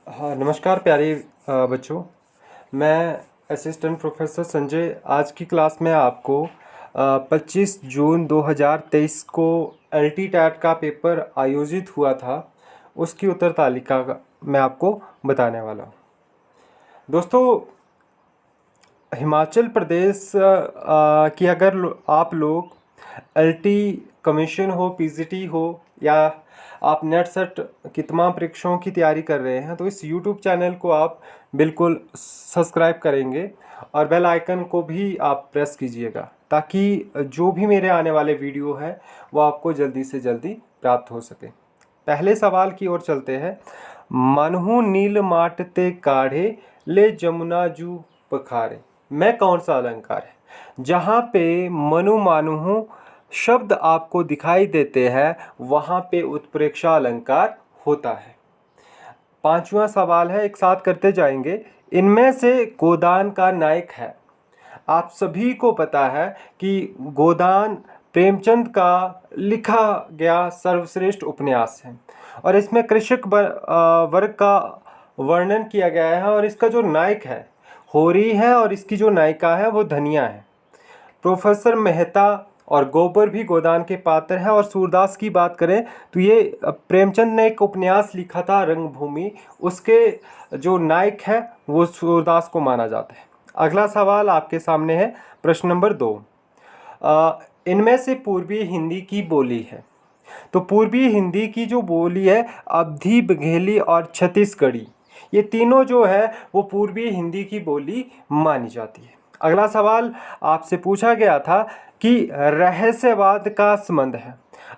हाँ, नमस्कार प्यारे बच्चों। मैं असिस्टेंट प्रोफेसर संजय आज की क्लास में आपको 25 जून 2023 को एलटी टैट का पेपर आयोजित हुआ था, उसकी उत्तर तालिका मैं आपको बताने वाला हूँ। दोस्तों, हिमाचल प्रदेश की अगर आप लोग एलटी कमीशन हो, पीजीटी हो, या आप नेट सेट की तमाम परीक्षाओं की तैयारी कर रहे हैं तो इस यूट्यूब चैनल को आप बिल्कुल सब्सक्राइब करेंगे और बेल आइकन को भी आप प्रेस कीजिएगा ताकि जो भी मेरे आने वाले वीडियो है वो आपको जल्दी से जल्दी प्राप्त हो सके। पहले सवाल की ओर चलते हैं। मनहु नील माट ते काढ़े ले जमुना जू पखारे, मैं कौन सा अलंकार है? जहाँ पे मनु मानुहु शब्द आपको दिखाई देते हैं वहाँ पे उत्प्रेक्षा अलंकार होता है। पांचवा सवाल है, एक साथ करते जाएंगे। इनमें से गोदान का नायक है। आप सभी को पता है कि गोदान प्रेमचंद का लिखा गया सर्वश्रेष्ठ उपन्यास है और इसमें कृषक वर्ग का वर्णन किया गया है और इसका जो नायक है होरी है और इसकी जो नायिका है वो धनिया है। प्रोफेसर मेहता और गोबर भी गोदान के पात्र हैं। और सूरदास की बात करें तो ये प्रेमचंद ने एक उपन्यास लिखा था रंगभूमि, उसके जो नायक है वो सूरदास को माना जाता है। अगला सवाल आपके सामने है, प्रश्न नंबर 2। इनमें से पूर्वी हिंदी की बोली है। तो पूर्वी हिंदी की जो बोली है अवधी, बघेली और छत्तीसगढ़ी, ये तीनों जो है वो पूर्वी हिंदी की बोली मानी जाती है। अगला सवाल आपसे पूछा गया था कि रहस्यवाद का संबंध है।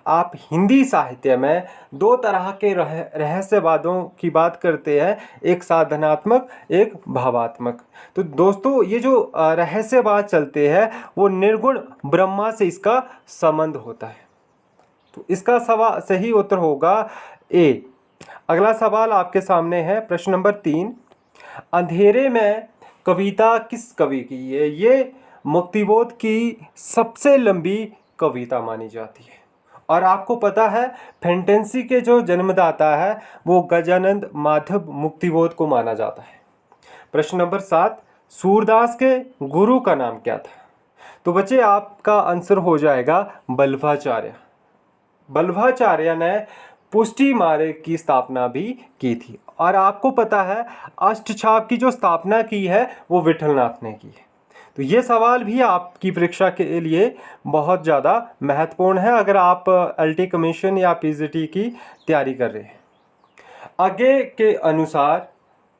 आप हिंदी साहित्य में दो तरह के रहस्यवादों की बात करते हैं, एक साधनात्मक, एक भावात्मक। तो दोस्तों, ये जो रहस्यवाद चलते हैं वो निर्गुण ब्रह्मा से इसका संबंध होता है। तो इसका सवाल सही उत्तर होगा ए। अगला सवाल आपके सामने है, प्रश्न नंबर 3। अंधेरे में कविता किस कवि की है? ये मुक्तिबोध की सबसे लंबी कविता मानी जाती है और आपको पता है फैंटेसी के जो जन्मदाता है वो गजानंद माधव मुक्तिबोध को माना जाता है। प्रश्न नंबर 7। सूरदास के गुरु का नाम क्या था? तो बच्चे, आपका आंसर हो जाएगा बल्लभाचार्य। बल्लभाचार्य ने पुष्टि मार्ग की स्थापना भी की थी और आपको पता है अष्टछाप की जो स्थापना की है वो विठलनाथ ने की है। तो ये सवाल भी आपकी परीक्षा के लिए बहुत ज़्यादा महत्वपूर्ण है अगर आप एलटी कमीशन या पीजीटी की तैयारी कर रहे हैं। आगे के अनुसार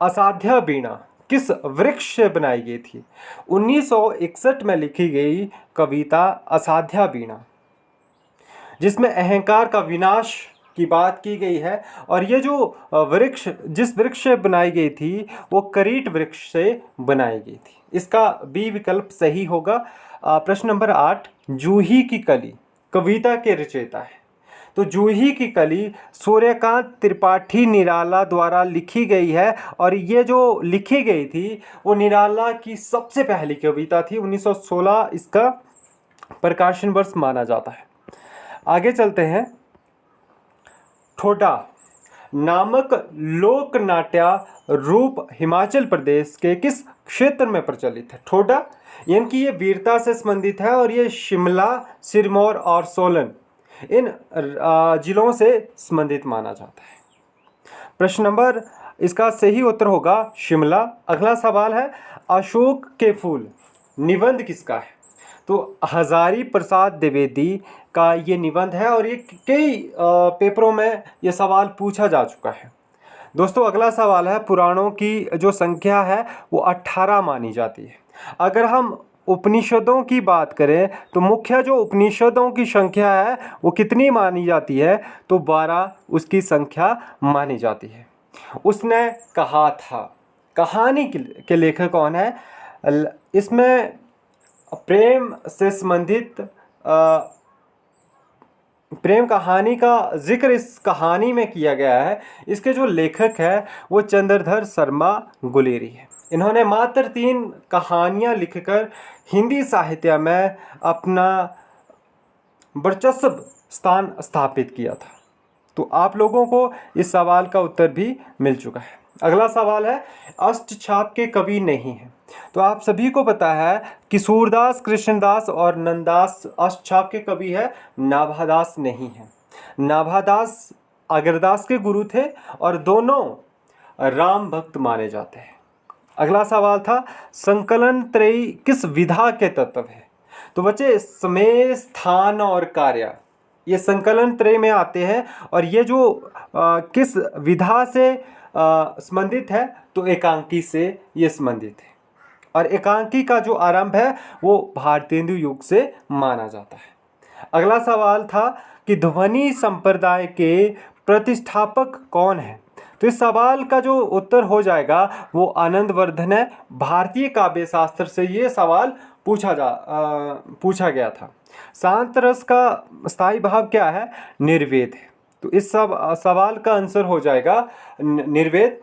असाध्या वीणा किस वृक्ष से बनाई गई थी? 1961 में लिखी गई कविता असाध्या वीणा, जिसमें अहंकार का विनाश की बात की गई है और ये जो वृक्ष जिस वृक्ष से बनाई गई थी वो करीट वृक्ष से बनाई गई थी। इसका बी विकल्प सही होगा। प्रश्न नंबर 8। जूही की कली कविता के रचयिता है। तो जूही की कली सूर्यकांत त्रिपाठी निराला द्वारा लिखी गई है और ये जो लिखी गई थी वो निराला की सबसे पहली कविता थी। 1916 इसका प्रकाशन वर्ष माना जाता है। आगे चलते हैं। ठोडा नामक लोक नाट्य रूप हिमाचल प्रदेश के किस क्षेत्र में प्रचलित है? ठोडा इनकी ये वीरता से संबंधित है और ये शिमला, सिरमौर और सोलन इन जिलों से संबंधित माना जाता है। प्रश्न नंबर इसका सही उत्तर होगा शिमला। अगला सवाल है, अशोक के फूल निबंध किसका है? तो हजारी प्रसाद द्विवेदी का ये निबंध है और ये कई पेपरों में ये सवाल पूछा जा चुका है। दोस्तों, अगला सवाल है, पुराणों की जो संख्या है वो 18 मानी जाती है। अगर हम उपनिषदों की बात करें तो मुख्य जो उपनिषदों की संख्या है वो कितनी मानी जाती है? तो 12 उसकी संख्या मानी जाती है। उसने कहा था कहानी के लेखक कौन है? इसमें प्रेम से संबंधित प्रेम कहानी का जिक्र इस कहानी में किया गया है। इसके जो लेखक है वो चंद्रधर शर्मा गुलेरी है। इन्होंने मात्र 3 कहानियां लिखकर हिंदी साहित्य में अपना वर्चस्व स्थान स्थापित किया था। तो आप लोगों को इस सवाल का उत्तर भी मिल चुका है। अगला सवाल है, अष्टछाप के कवि नहीं हैं। तो आप सभी को पता है कि सूरदास, कृष्णदास और नंददास अष्टछाप के कवि है, नाभादास नहीं है। नाभादास अग्रदास के गुरु थे और दोनों राम भक्त माने जाते हैं। अगला सवाल था, संकलन त्रयी किस विधा के तत्व है? तो बच्चे समय, स्थान और कार्य ये संकलन त्रय में आते हैं और ये जो किस विधा से संबंधित है? तो एकांकी से ये संबंधित है और एकांकी का जो आरंभ है वो भारतेंदु युग से माना जाता है। अगला सवाल था कि ध्वनि संप्रदाय के प्रतिष्ठापक कौन है? तो इस सवाल का जो उत्तर हो जाएगा वो आनंदवर्धन है। भारतीय काव्य शास्त्र से ये सवाल पूछा गया था। शांत रस का स्थायी भाव क्या है? निर्वेद है। तो इस सवाल का आंसर हो जाएगा निर्वेद।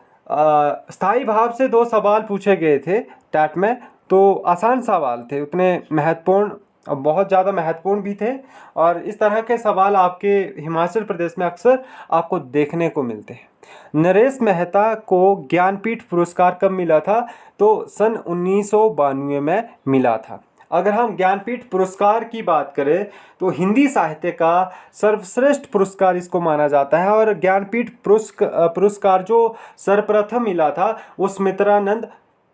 स्थायी भाव से 2 सवाल पूछे गए थे टैट में, तो आसान सवाल थे, उतने महत्वपूर्ण बहुत ज़्यादा महत्वपूर्ण भी थे और इस तरह के सवाल आपके हिमाचल प्रदेश में अक्सर आपको देखने को मिलते हैं। नरेश मेहता को ज्ञानपीठ पुरस्कार कब मिला था? तो सन 1992 में मिला था। अगर हम ज्ञानपीठ पुरस्कार की बात करें तो हिंदी साहित्य का सर्वश्रेष्ठ पुरस्कार इसको माना जाता है और ज्ञानपीठ पुरस्कार जो सर्वप्रथम मिला था वो सुमित्रानंद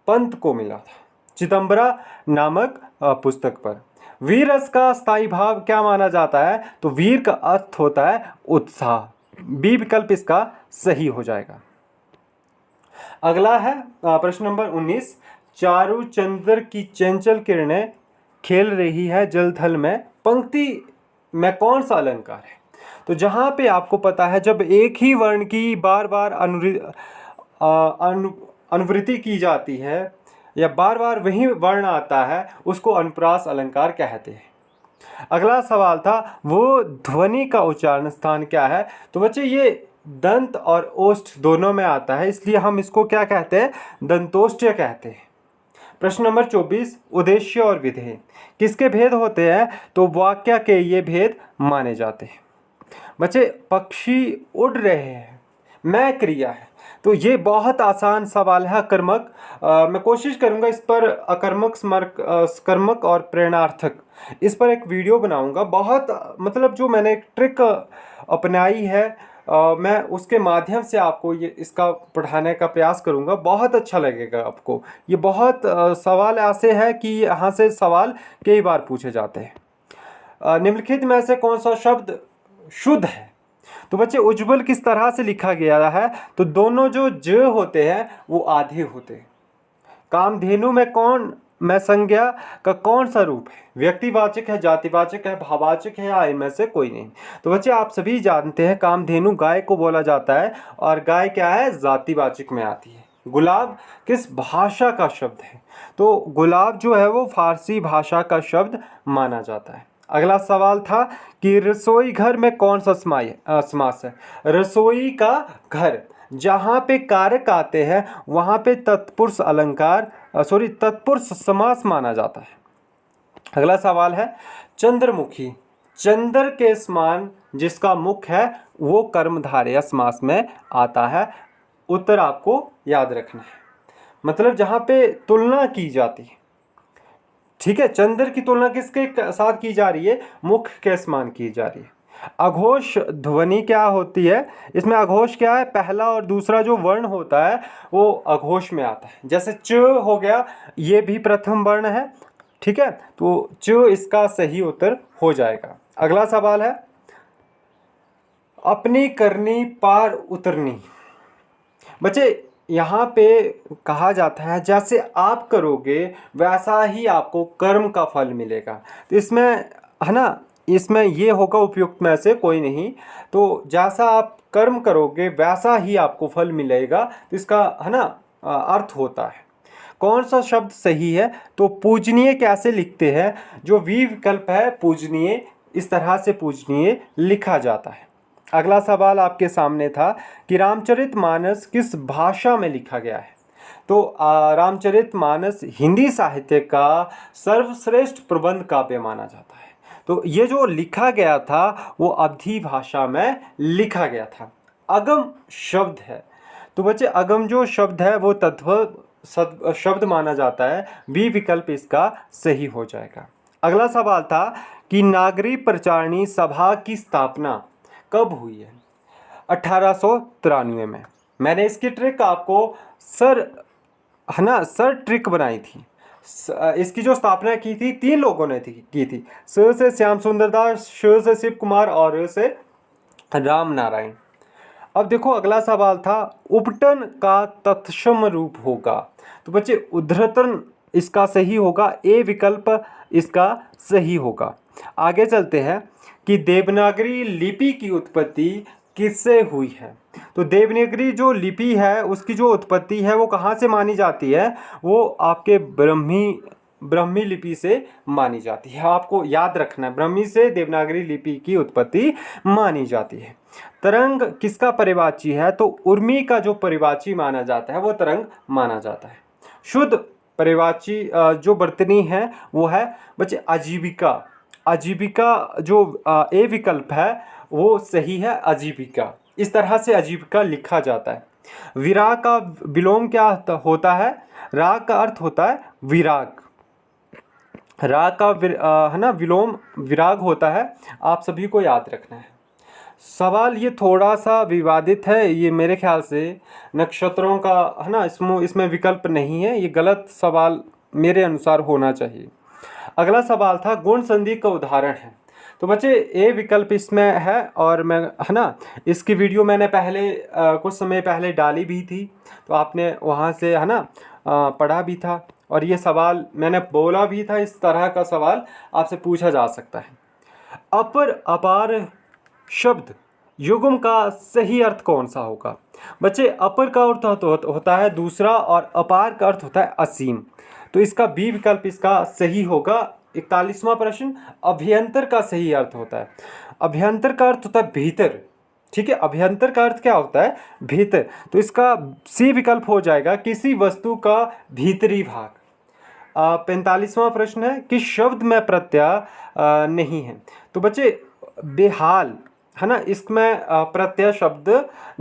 पंत को मिला था, चिदंबरा नामक पुस्तक पर। वीर रस का स्थायी भाव क्या माना जाता है? तो वीर का अर्थ होता है उत्साह। बी विकल्प इसका सही हो जाएगा। अगला है प्रश्न नंबर 19, चारु चंद्र की चंचल किरणें खेल रही है जल थल में, पंक्ति में कौन सा अलंकार है? तो जहाँ पे आपको पता है जब एक ही वर्ण की बार बार अनुवृत्ति की जाती है या बार बार वही वर्ण आता है उसको अनुप्रास अलंकार कहते हैं। अगला सवाल था, वो ध्वनि का उच्चारण स्थान क्या है? तो बच्चे ये दंत और ओष्ठ दोनों में आता है, इसलिए हम इसको क्या कहते हैं? दंतोष्ट्य कहते हैं। प्रश्न नंबर 24, उद्देश्य और विधेय किसके भेद होते हैं? तो वाक्य के ये भेद माने जाते हैं। बच्चे पक्षी उड़ रहे हैं, मैं क्रिया है, तो ये बहुत आसान सवाल है। अकर्मक मैं कोशिश करूंगा इस पर अकर्मक, कर्मक और प्रेरणार्थक इस पर एक वीडियो बनाऊंगा। बहुत मतलब जो मैंने एक ट्रिक अपनाई है मैं उसके माध्यम से आपको ये इसका पढ़ाने का प्रयास करूंगा, बहुत अच्छा लगेगा आपको। ये बहुत सवाल ऐसे हैं कि यहाँ से सवाल कई बार पूछे जाते हैं। निम्नलिखित में से कौन सा शब्द शुद्ध है? तो बच्चे उज्ज्वल किस तरह से लिखा गया है? तो दोनों जो ज होते हैं वो आधे होते हैं। कामधेनु में संज्ञा का कौन सा रूप है? व्यक्तिवाचक है, जातिवाचक है, भाववाचक है या इनमें से कोई नहीं? तो बच्चे आप सभी जानते हैं कामधेनु गाय को बोला जाता है और गाय क्या है? जातिवाचक में आती है। गुलाब किस भाषा का शब्द है? तो गुलाब जो है वो फारसी भाषा का शब्द माना जाता है। अगला सवाल था कि रसोई घर में कौन सा समास है? रसोई का घर, जहाँ पे कारक आते हैं वहाँ पे तत्पुरुष तत्पुरुष समास माना जाता है। अगला सवाल है, चंद्रमुखी, चंद्र के समान जिसका मुख है वो कर्मधारय समास में आता है। उत्तर आपको याद रखना है, मतलब जहाँ पे तुलना की जाती है। ठीक है, चंद्र की तुलना किसके साथ की जा रही है? मुख के समान की जा रही है। अघोष ध्वनि क्या होती है? इसमें अघोष क्या है? पहला और दूसरा जो वर्ण होता है वो अघोष में आता है। जैसे च हो गया, ये भी प्रथम वर्ण है। ठीक है, तो च इसका सही उत्तर हो जाएगा। अगला सवाल है, अपनी करनी पार उतरनी। बच्चे यहाँ पे कहा जाता है जैसे आप करोगे वैसा ही आपको कर्म का फल मिलेगा। तो इसमें है ना, इसमें ये होगा उपयुक्त में से कोई नहीं। तो जैसा आप कर्म करोगे वैसा ही आपको फल मिलेगा, तो इसका है ना अर्थ होता है। कौन सा शब्द सही है? तो पूजनीय कैसे लिखते हैं? जो वी विकल्प है पूजनीय, इस तरह से पूजनीय लिखा जाता है। अगला सवाल आपके सामने था कि रामचरितमानस किस भाषा में लिखा गया है? तो रामचरितमानस हिंदी साहित्य का सर्वश्रेष्ठ प्रबंध काव्य माना जाता है। तो ये जो लिखा गया था वो अवधी भाषा में लिखा गया था। अगम शब्द है, तो बच्चे अगम जो शब्द है वो तत्व शब्द माना जाता है, बी विकल्प इसका सही हो जाएगा। अगला सवाल था कि नागरिक प्रचारणी सभा की स्थापना कब हुई है? 1893 में। मैंने इसकी ट्रिक आपको सर है ना सर ट्रिक बनाई थी। इसकी जो स्थापना की थी 3 लोगों ने की थी, स से श्याम सुंदर दास, श से शिव कुमार और र से राम नारायण। अब देखो अगला सवाल था उपटन का तत्सम रूप होगा। तो बच्चे उद्धृतन इसका सही होगा, ए विकल्प इसका सही होगा। आगे चलते हैं कि देवनागरी लिपि की उत्पत्ति किससे हुई है? तो देवनागरी जो लिपि है उसकी जो उत्पत्ति है वो कहाँ से मानी जाती है? वो आपके ब्रह्मी लिपि से मानी जाती है। आपको याद रखना है, ब्रह्मी से देवनागरी लिपि की उत्पत्ति मानी जाती है। तरंग किसका परिवाची है? तो उर्मी का जो परिवाची माना जाता है वो तरंग माना जाता है। शुद्ध परिवाची जो वर्तनी है वो है बच्चे आजीविका। आजीविका जो ए विकल्प है वो सही है, आजीविका। इस तरह से आजीविका लिखा जाता है। विराग का विलोम क्या होता है? राग का अर्थ होता है विराग। राग का है ना विलोम विराग होता है। आप सभी को याद रखना है। सवाल ये थोड़ा सा विवादित है, ये मेरे ख्याल से नक्षत्रों का है ना, इसमें विकल्प नहीं है, ये गलत सवाल मेरे अनुसार होना चाहिए। अगला सवाल था गुण संधि का उदाहरण है। तो बच्चे ए विकल्प इसमें है और मैं है ना इसकी वीडियो मैंने पहले कुछ समय पहले डाली भी थी, तो आपने वहाँ से है ना पढ़ा भी था और ये सवाल मैंने बोला भी था, इस तरह का सवाल आपसे पूछा जा सकता है। अपर अपार शब्द युग्म का सही अर्थ कौन सा होगा? बच्चे अपर का अर्थ होता है दूसरा और अपार का अर्थ होता है असीम। तो इसका बी विकल्प इसका सही होगा। 41वां प्रश्न, अभ्यंतर का सही अर्थ होता है। अभ्यंतर का अर्थ होता है भीतर, ठीक है। अभ्यंतर का अर्थ क्या होता है? भीतर। तो इसका सी विकल्प हो जाएगा किसी वस्तु का भीतरी भाग। 45वां प्रश्न है कि शब्द में प्रत्यय नहीं है। तो बच्चे बेहाल है ना, इसमें प्रत्यय शब्द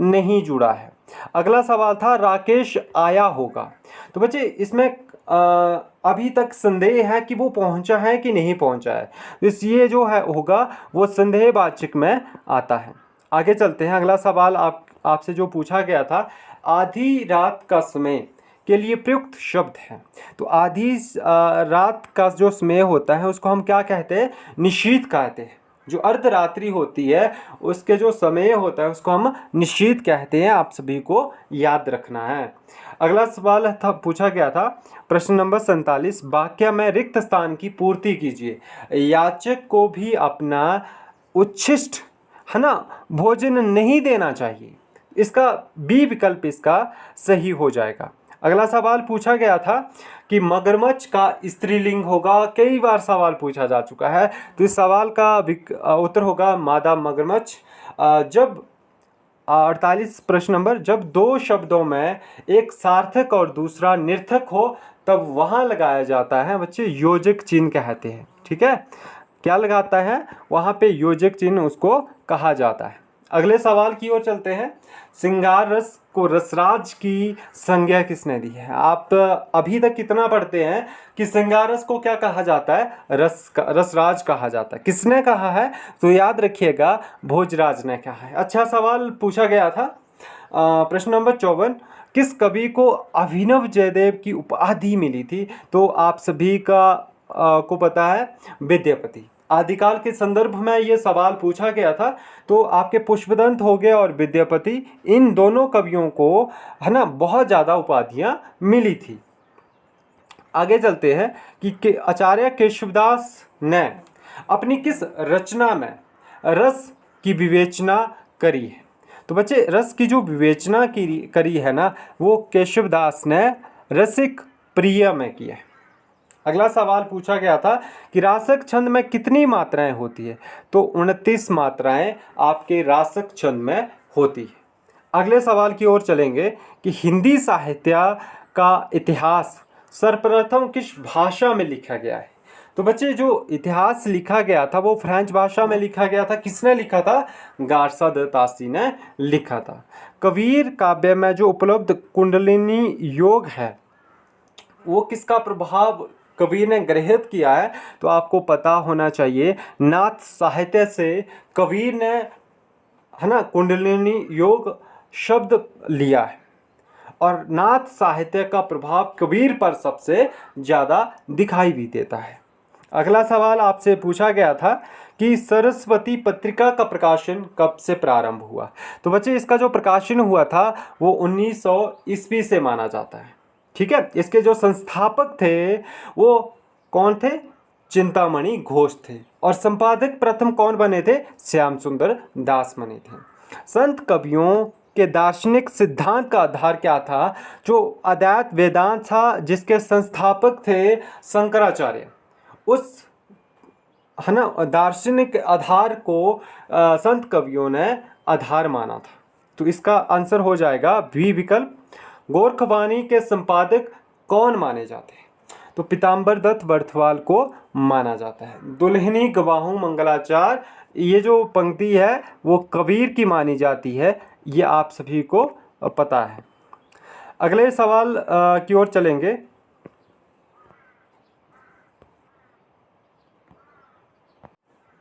नहीं जुड़ा है। अगला सवाल था राकेश आया होगा। तो बच्चे इसमें अभी तक संदेह है कि वो पहुंचा है कि नहीं पहुंचा है, ये जो है होगा वो संदेहवाचक में आता है। आगे चलते हैं। अगला सवाल आपसे जो पूछा गया था, आधी रात का समय के लिए प्रयुक्त शब्द है। तो आधी रात का जो समय होता है उसको हम क्या कहते हैं? निशीथ कहते हैं। जो अर्धरात्रि होती है उसके जो समय होता है उसको हम निशीथ कहते हैं। आप सभी को याद रखना है। अगला सवाल था पूछा गया था प्रश्न नंबर 47, वाक्य में रिक्त स्थान की पूर्ति कीजिए। याचक को भी अपना उच्छिष्ट है ना भोजन नहीं देना चाहिए। इसका बी विकल्प इसका सही हो जाएगा। अगला सवाल पूछा गया था कि मगरमच्छ का स्त्रीलिंग होगा। कई बार सवाल पूछा जा चुका है, तो इस सवाल का उत्तर होगा मादा मगरमच्छ। जब 48 प्रश्न नंबर, जब दो शब्दों में एक सार्थक और दूसरा निर्थक हो तब वहाँ लगाया जाता है बच्चे योजक चिन्ह कहते हैं, ठीक है। क्या लगाता है वहाँ पे? योजक चिन्ह उसको कहा जाता है। अगले सवाल की ओर चलते हैं। श्रृंगार रस को रसराज की संज्ञा किसने दी है? आप अभी तक कितना पढ़ते हैं कि श्रृंगार रस को क्या कहा जाता है? रसराज कहा जाता है। किसने कहा है? तो याद रखिएगा भोजराज ने कहा है। अच्छा सवाल पूछा गया था प्रश्न नंबर 54, किस कवि को अभिनव जयदेव की उपाधि मिली थी? तो आप सभी को पता है विद्यापति। आदिकाल के संदर्भ में ये सवाल पूछा गया था, तो आपके पुष्पदंत हो गए और विद्यापति, इन दोनों कवियों को है ना बहुत ज़्यादा उपाधियाँ मिली थी। आगे चलते हैं कि आचार्य केशवदास ने अपनी किस रचना में रस की विवेचना करी है? तो बच्चे रस की जो विवेचना करी है ना वो केशवदास ने रसिक प्रिय में किया है। अगला सवाल पूछा गया था कि रासक छंद में कितनी मात्राएं होती है? तो 29 मात्राएं आपके रासक छंद में होती है। अगले सवाल की ओर चलेंगे कि हिंदी साहित्य का इतिहास सर्वप्रथम किस भाषा में लिखा गया है? तो बच्चे जो इतिहास लिखा गया था वो फ्रेंच भाषा में लिखा गया था। किसने लिखा था? गारसा द तासी ने लिखा था। कबीर काव्य में जो उपलब्ध कुंडलिनी योग है वो किसका प्रभाव कबीर ने ग्रहित किया है? तो आपको पता होना चाहिए नाथ साहित्य से कबीर ने, है ना, कुंडलिनी योग शब्द लिया है और नाथ साहित्य का प्रभाव कबीर पर सबसे ज़्यादा दिखाई भी देता है। अगला सवाल आपसे पूछा गया था कि सरस्वती पत्रिका का प्रकाशन कब से प्रारंभ हुआ? तो बच्चे इसका जो प्रकाशन हुआ था वो 1900 ईस्वी से माना जाता है। ठीक है, इसके जो संस्थापक थे वो कौन थे? चिंतामणि घोष थे। और संपादक प्रथम कौन बने थे? श्याम सुंदर दास बने थे। संत कवियों के दार्शनिक सिद्धांत का आधार क्या था? जो अद्वैत वेदांत था जिसके संस्थापक थे शंकराचार्य, उस, है ना, दार्शनिक आधार को संत कवियों ने आधार माना था। तो इसका आंसर हो जाएगा बी विकल्प। गोरखवाणी के संपादक कौन माने जाते हैं? तो पीताम्बर दत्त बर्थवाल को माना जाता है। दुल्हनी गवाहूं मंगलाचार, ये जो पंक्ति है वो कबीर की मानी जाती है, ये आप सभी को पता है। अगले सवाल की ओर चलेंगे।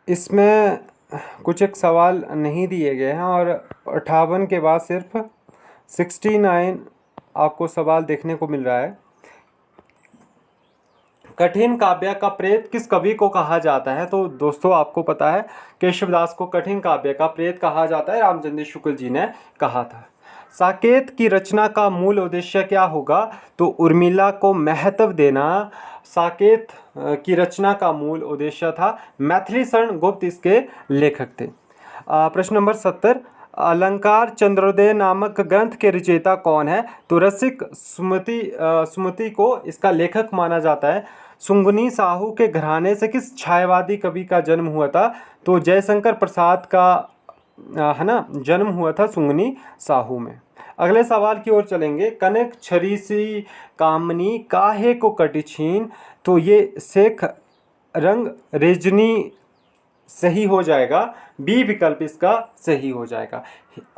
इसमें कुछ एक सवाल नहीं दिए गए हैं और 58 के बाद सिर्फ 69 आपको सवाल देखने को मिल रहा है। कठिन काव्य का प्रेत किस कवि को कहा जाता है? तो दोस्तों आपको पता है केशवदास को कठिन काव्य का प्रेत कहा जाता है, रामचंद्र शुक्ल जी ने कहा था। साकेत की रचना का मूल उद्देश्य क्या होगा? तो उर्मिला को महत्व देना साकेत की रचना का मूल उद्देश्य था। मैथिली शरण गुप्त इसके लेखक थे। प्रश्न नंबर 70, अलंकार चंद्रोदय नामक ग्रंथ के रचयिता कौन है? तो रसिक सुमति को इसका लेखक माना जाता है। सुंगनी साहू के घराने से किस छायावादी कवि का जन्म हुआ था? तो जयशंकर प्रसाद का, है ना, जन्म हुआ था सुंगनी साहू में। अगले सवाल की ओर चलेंगे। कनक छरीसी कामनी काहे को कटी छीन? तो ये शेख रंग रेजनी सही हो जाएगा, बी विकल्प इसका सही हो जाएगा।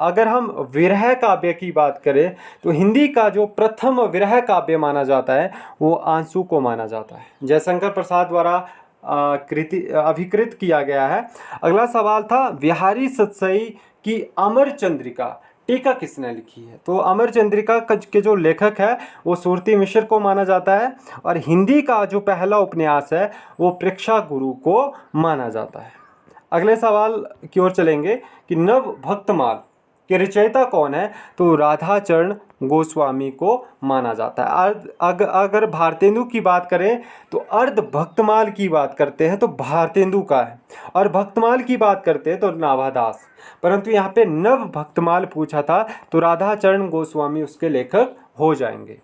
अगर हम विरह काव्य की बात करें तो हिंदी का जो प्रथम विरह काव्य माना जाता है वो आंसू को माना जाता है, जयशंकर प्रसाद द्वारा अभिकृत किया गया है। अगला सवाल था बिहारी सतसई की अमर चंद्रिका टीका किसने लिखी है? तो अमर चंद्रिका के जो लेखक है वो सुरती मिश्र को माना जाता है और हिंदी का जो पहला उपन्यास है वो प्रेक्षा गुरु को माना जाता है। अगले सवाल की ओर चलेंगे कि नव भक्तमाल के रचयिता कौन है? तो राधाचरण गोस्वामी को माना जाता है। अगर भारतेंदु की बात करें तो अर्ध भक्तमाल की बात करते हैं तो भारतेंदु का है, और भक्तमाल की बात करते हैं तो नाभादास, परंतु यहाँ पे नव भक्तमाल पूछा था तो राधाचरण गोस्वामी उसके लेखक हो जाएंगे।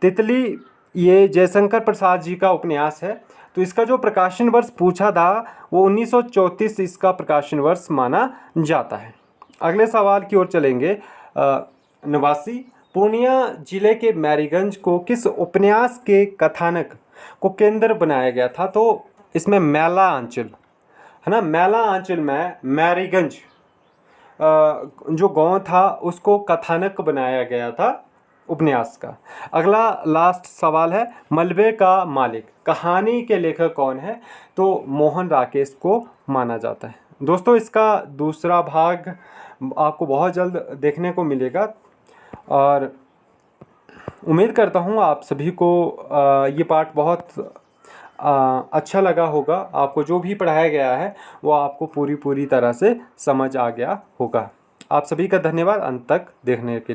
तितली ये जयशंकर प्रसाद जी का उपन्यास है, तो इसका जो प्रकाशन वर्ष पूछा था वो 1934 इसका प्रकाशन वर्ष माना जाता है। अगले सवाल की ओर चलेंगे। नवासी, पूर्णिया जिले के मैरीगंज को किस उपन्यास के कथानक को केंद्र बनाया गया था? तो इसमें मैला आंचल, है ना, मैला आंचल में मैरीगंज जो गांव था उसको कथानक बनाया गया था उपन्यास का। अगला लास्ट सवाल है, मलबे का मालिक कहानी के लेखक कौन है? तो मोहन राकेश को माना जाता है। दोस्तों इसका दूसरा भाग आपको बहुत जल्द देखने को मिलेगा और उम्मीद करता हूँ आप सभी को ये पाठ बहुत अच्छा लगा होगा। आपको जो भी पढ़ाया गया है वो आपको पूरी तरह से समझ आ गया होगा। आप सभी का धन्यवाद अंत तक देखने के लिए।